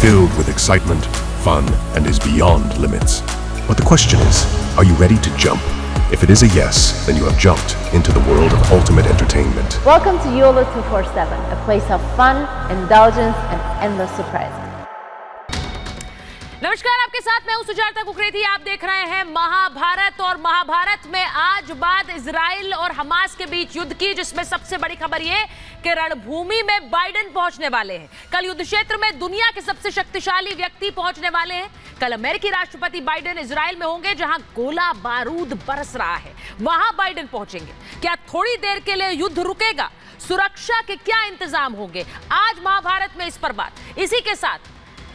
filled with excitement, fun, and is beyond limits. But the question is, are you ready to jump? If it is a yes, then you have jumped into the world of ultimate entertainment. Welcome to YOLO 247, a place of fun, indulgence, and endless surprises. नमस्कार, आपके साथ मैं हूं सुजाता कुकरेती। आप देख रहे हैं महाभारत और महाभारत में आज बात इजराइल और हमास के बीच युद्ध की, जिसमें सबसे बड़ी खबर ये कि रणभूमि में बाइडेन पहुंचने वाले हैं। कल युद्ध क्षेत्र में दुनिया के सबसे शक्तिशाली व्यक्ति पहुंचने वाले हैं। कल अमेरिकी राष्ट्रपति बाइडेन इजराइल में होंगे, जहां गोला बारूद बरस रहा है, वहां बाइडेन पहुंचेंगे। क्या थोड़ी देर के लिए युद्ध रुकेगा? सुरक्षा के क्या इंतजाम होंगे? आज महाभारत में इस पर बात। इसी के साथ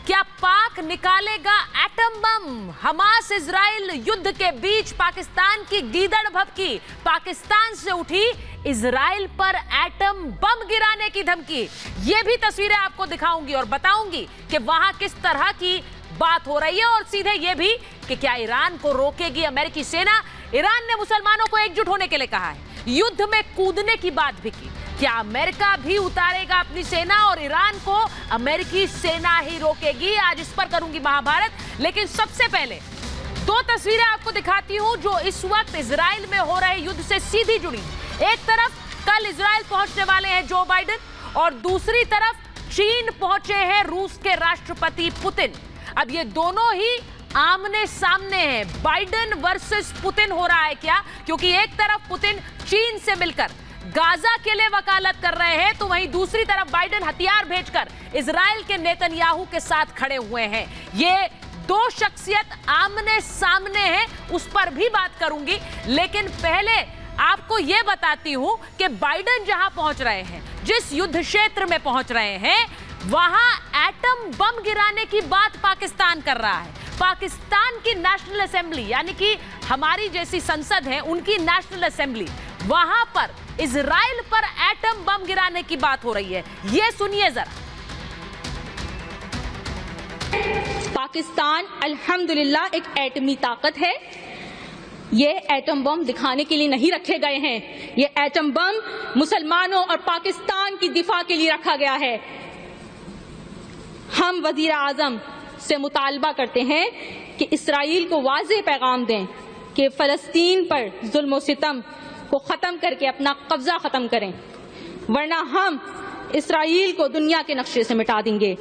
क्या पाक निकालेगा एटम बम? हमास इजराइल युद्ध के बीच पाकिस्तान की गीदड़ भभकी, पाकिस्तान से उठी इजराइल पर एटम बम गिराने की धमकी। ये भी तस्वीरें आपको दिखाऊंगी और बताऊंगी कि वहां किस तरह की बात हो रही है, और सीधे ये भी कि क्या ईरान को रोकेगी अमेरिकी सेना। ईरान ने मुसलमानों को एकजुट होने के लिए कहा है, युद्ध में कूदने की बात भी की। क्या अमेरिका भी उतारेगा अपनी सेना और ईरान को अमेरिकी सेना ही रोकेगी? आज इस पर करूंगी महाभारत। लेकिन सबसे पहले दो तस्वीरें आपको दिखाती हूं जो इस वक्त इजराइल में हो रहे युद्ध से सीधी जुड़ी। एक तरफ कल इजराइल पहुंचने वाले हैं जो बाइडेन, और दूसरी तरफ चीन पहुंचे हैं रूस के राष्ट्रपति पुतिन। अब ये दोनों ही आमने सामने हैं। बाइडेन वर्सेस पुतिन हो रहा है क्या? क्योंकि एक तरफ पुतिन चीन से मिलकर गाजा के लिए वकालत कर रहे हैं, तो वहीं दूसरी तरफ बाइडेन हथियार भेजकर इजराइल के नेतन्याहू के साथ खड़े हुए हैं। ये दो शख्सियत आमने सामने हैं, उस पर भी बात करूंगी। लेकिन पहले आपको यह बताती हूं कि बाइडेन जहां पहुंच रहे हैं, जिस युद्ध क्षेत्र में पहुंच रहे हैं, वहां एटम बम गिराने की बात पाकिस्तान कर रहा है। पाकिस्तान की नेशनल असेंबली, यानी कि हमारी जैसी संसद है, उनकी नेशनल असेंबली, वहां पर इजराइल पर एटम बम गिराने की बात हो रही है। ये सुनिए जरा। पाकिस्तान अल्हम्दुलिल्लाह एक एटमी ताकत है। ये एटम बम दिखाने के लिए नहीं रखे गए हैं। ये एटम बम मुसलमानों और पाकिस्तान की दिफा के लिए रखा गया है। हम वजीर आजम से मुतालबा करते हैं कि इसराइल को वाज़ेह पैगाम दें कि फ़लस्तीन पर जुल्म और सितम को ख़त्म करके अपना कब्जा ख़त्म करें, वरना हम इसराइल को दुनिया के नक्शे से मिटा देंगे।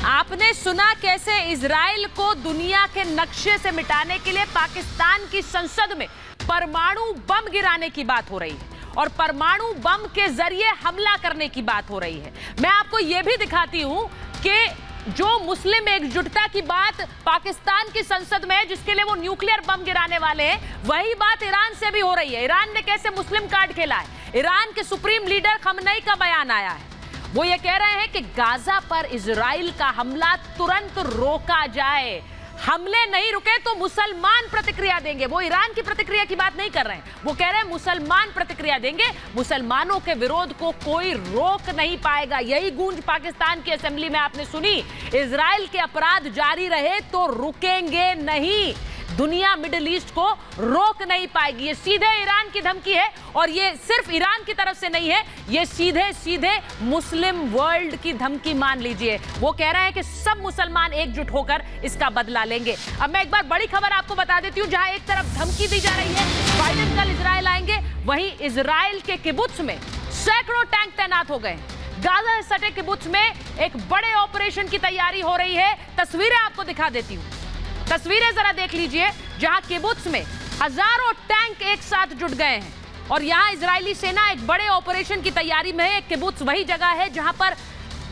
आपने सुना कैसे इजराइल को दुनिया के नक्शे से मिटाने के लिए पाकिस्तान की संसद में परमाणु बम गिराने की बात हो रही है और परमाणु बम के जरिए हमला करने की बात हो रही है। मैं आपको यह भी दिखाती हूं कि जो मुस्लिम एकजुटता की बात पाकिस्तान की संसद में है, जिसके लिए वो न्यूक्लियर बम गिराने वाले हैं, वही बात ईरान से भी हो रही है। ईरान ने कैसे मुस्लिम कार्ड खेला है? ईरान के सुप्रीम लीडर खमनेई का बयान आया है। वो ये कह रहे हैं कि गाजा पर इजराइल का हमला तुरंत रोका जाए। हमले नहीं रुके तो मुसलमान प्रतिक्रिया देंगे। वो ईरान की प्रतिक्रिया की बात नहीं कर रहे हैं, वो कह रहे हैं मुसलमान प्रतिक्रिया देंगे। मुसलमानों के विरोध को कोई रोक नहीं पाएगा। यही गूंज पाकिस्तान की असेंबली में आपने सुनी। इजराइल के अपराध जारी रहे तो रुकेंगे नहीं। दुनिया मिडिल ईस्ट को रोक नहीं पाएगी। ये सीधे ईरान की धमकी है, और ये सिर्फ ईरान की तरफ से नहीं है, ये सीधे सीधे मुस्लिम वर्ल्ड की धमकी मान लीजिए। वो कह रहे हैं कि सब मुसलमान एकजुट होकर इसका बदला लेंगे। अब मैं एक बार बड़ी खबर आपको बता देती हूँ। जहां एक तरफ धमकी दी जा रही है, बाइडेन कल इजराइल आएंगे, वहीं इजराइल के किबुत्स में सैकड़ों टैंक तैनात हो गए। गाजा से सटे किबुत्स में एक बड़े ऑपरेशन की तैयारी हो रही है। तस्वीरें आपको दिखा देती हूँ। तस्वीरें जरा देख लीजिए, जहां किबुत्स में हजारों टैंक एक साथ जुट गए हैं और यहां इजरायली सेना एक बड़े ऑपरेशन की तैयारी में है। किबुत्स वही जगह है जहां पर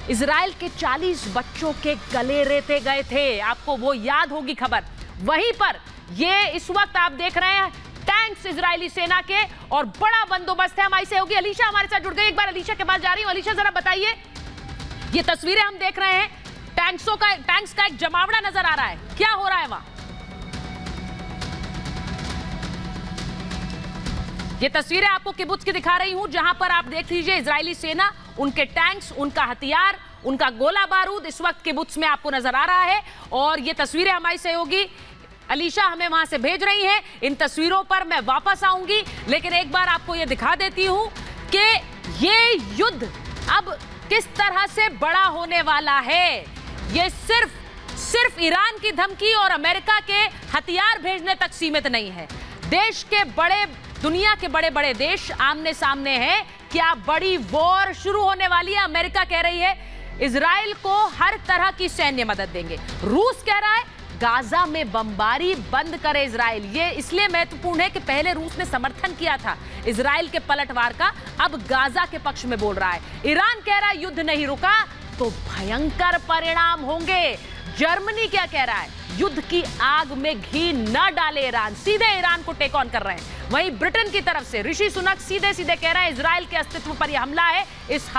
इजराइल के 40 बच्चों के गले रेते गए थे। आपको वो याद होगी खबर। वहीं पर ये इस वक्त आप देख रहे हैं टैंक्स इजरायली सेना के, और बड़ा बंदोबस्त है। हमारी सहयोगी अलीशा हमारे साथ जुड़ गई। एक बार अलीशा के पास जा रही हूं। अलीशा, जरा बताइए, ये तस्वीरें हम देख रहे हैं, टैंक्स का एक जमावड़ा नजर आ रहा है, क्या हो रहा है वहां? ये तस्वीरें आपको किबुत्स की दिखा रही हूं, जहां पर आप देख लीजिए इजरायली सेना, उनके टैंक्स, उनका हथियार, उनका गोला बारूद इस वक्त किबुत्स में आपको नजर आ रहा है। और ये तस्वीरें हमारी सहयोगी अलीशा हमें वहां से भेज रही हैं। इन तस्वीरों पर मैं वापस आऊंगी, लेकिन एक बार आपको ये दिखा देती हूं कि ये युद्ध अब किस तरह से बड़ा होने वाला है। ये सिर्फ ईरान की धमकी और अमेरिका के हथियार भेजने तक सीमित नहीं है। दुनिया के बड़े बड़े देश आमने सामने हैं। क्या बड़ी वॉर शुरू होने वाली है। अमेरिका कह रही है इजराइल को हर तरह की सैन्य मदद देंगे। रूस कह रहा है गाजा में बमबारी बंद करे इजराइल। ये इसलिए महत्वपूर्ण है कि पहले रूस ने समर्थन किया था इजराइल के पलटवार का, अब गाजा के पक्ष में बोल रहा है। ईरान कह रहा है युद्ध नहीं रुका तो भयंकर परिणाम होंगे। जर्मनी क्या कह रहा है, युद्ध की आग में घी न डाले ईरान, सीधे ईरान को टेक ऑन कर रहे हैं। वहीं ब्रिटेन की तरफ से ऋषि सुनक सीधे सीधे कह रहे हैं इजराइल के अस्तित्व पर यह हमला है, इस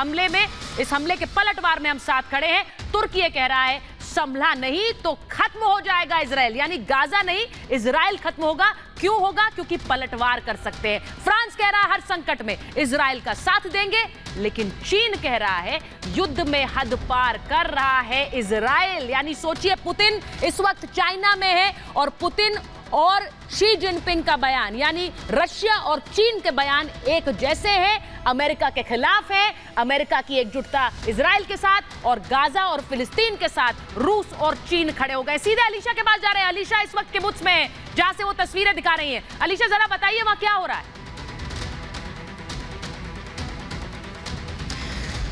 हमले के पलटवार में हम साथ खड़े हैं। तुर्की ये कह रहा है संभला नहीं तो खत्म हो जाएगा इजराइल, यानी गाजा नहीं इजराइल खत्म होगा। क्यों होगा? क्योंकि पलटवार कर सकते हैं। फ्रांस कह रहा है हर संकट में इजराइल का साथ देंगे, लेकिन चीन कह रहा है युद्ध में हद पार कर रहा है इजराइल। यानी सोचिए पुतिन इस वक्त चाइना में है और पुतिन और शी जिनपिंग का बयान यानी रशिया और चीन के बयान एक जैसे हैं, अमेरिका के खिलाफ है। अमेरिका की एकजुटता इजराइल के साथ और गाजा और फिलिस्तीन के साथ रूस और चीन खड़े हो गए। सीधे अलीशा के पास जा रहे हैं। अलीशा इस वक्त किबुत्स में है जहां से वो तस्वीरें दिखा रही हैं। अलीशा जरा बताइए वहां क्या हो रहा है।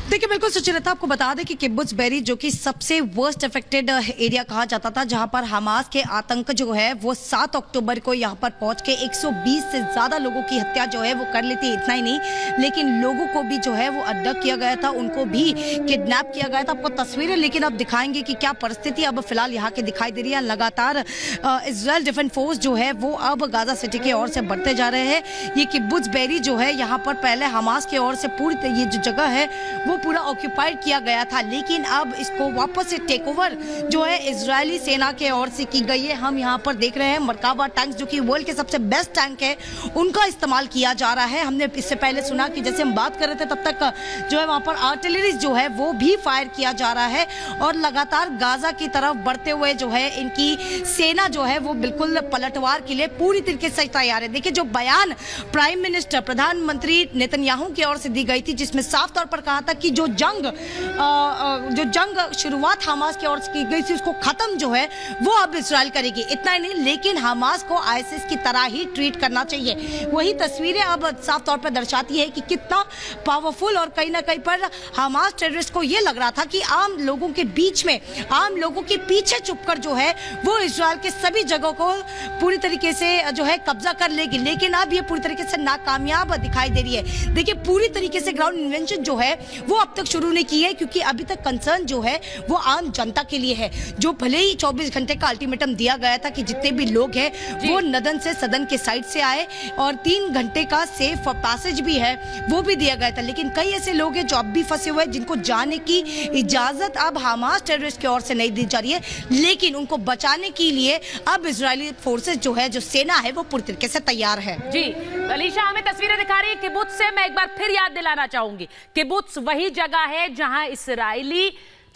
देखिए बिल्कुल सुचिरता, आपको बता दें कि किब्बुत्ज बेरी जो कि सबसे वर्स्ट अफेक्टेड एरिया कहा जाता था, जहां पर हमास के आतंक जो है वो 7 अक्टूबर को यहां पर पहुंच के 120 से ज्यादा लोगों की हत्या जो है वो कर लेती। इतना ही नहीं लेकिन लोगों को भी जो है वो अटक किया गया था, उनको भी किडनैप किया गया था। आपको तस्वीरें लेकिन अब दिखाएंगे कि क्या परिस्थिति अब फिलहाल यहाँ की दिखाई दे रही है। लगातार इजराइल डिफेंस फोर्स जो है वो अब गाजा सिटी की ओर से बढ़ते जा रहे हैं। ये किब्बुत्ज बेरी जो है यहाँ पर पहले हमास की ओर से पूरी ये जो जगह है वो पूरा ऑक्यूपाइड किया गया था, लेकिन अब इसको वापस से टेक ओवर जो है इजरायली सेना के ओर से की गई है। हम यहाँ पर देख रहे हैं मरकाबा टैंक्स जो कि वर्ल्ड के सबसे बेस्ट टैंक है, उनका इस्तेमाल किया जा रहा है। हमने इससे पहले सुना कि जैसे हम बात कर रहे थे तब तक जो है वहाँ पर आर्टिलरी जो है वो भी फायर किया जा रहा है और लगातार गाजा की तरफ बढ़ते हुए जो है इनकी सेना जो है वो बिल्कुल पलटवार के लिए पूरी तरीके से तैयार है। देखिए जो बयान प्राइम मिनिस्टर प्रधानमंत्री नेतन्याहू की ओर से दी गई थी, जिसमें साफ तौर पर कहा था कि जो जंग शुरुआत हमास की ओर से की गई थी उसको खत्म जो है वो अब इजराइल करेगी। इतना ही नहीं लेकिन हमास को आईएसआईएस की तरह ही ट्रीट करना चाहिए। वही तस्वीरें अब साफ तौर पर दर्शाती है कि कितना पावरफुल और कहीं ना कहीं पर हमास टेररिस्ट को ये लग रहा था कि आम लोगों के बीच में, आम लोगों के पीछे छुपकर जो है वो इजराइल के सभी जगहों को पूरी तरीके से जो है कब्जा कर लेगी, लेकिन अब ये पूरी तरीके से नाकामयाब दिखाई दे रही है। देखिए पूरी तरीके से ग्राउंड इन्वेंशन जो है वो अब तक शुरू नहीं की है, क्योंकि अभी तक कंसर्न जो है वो आम जनता के लिए है। जो भले ही 24 घंटे का अल्टीमेटम दिया गया था कि जितने भी लोग हैं वो नदन से सदन के साइड से आए और 3 घंटे का सेफ पैसेज भी है वो भी दिया गया था, लेकिन कई ऐसे लोग हैं जो अब भी फंसे हुए हैं जिनको जाने की इजाजत अब हमास टेररिस्ट की ओर से नहीं दी जा रही है, लेकिन उनको बचाने के लिए अब इजरायली फोर्सेस जो है, जो सेना है वो पूरी तरीके से तैयार है। जी अलीशा हमें तस्वीरें दिखा रही है किबुत्ज से। मैं एक बार फिर याद दिलाना चाहूंगी किबुत्ज वही जगह है जहां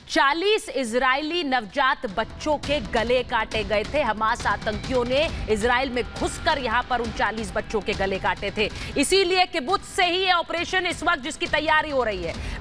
40 इजरायली नवजात बच्चों के गले काटे गए थे। हमास आतंकियों ने इजराइल में घुसकर यहां पर उन 40 बच्चों के गले काटे थे। इसीलिए किबुत्ज से ही ये ऑपरेशन इस वक्त जिसकी तैयारी हो रही है।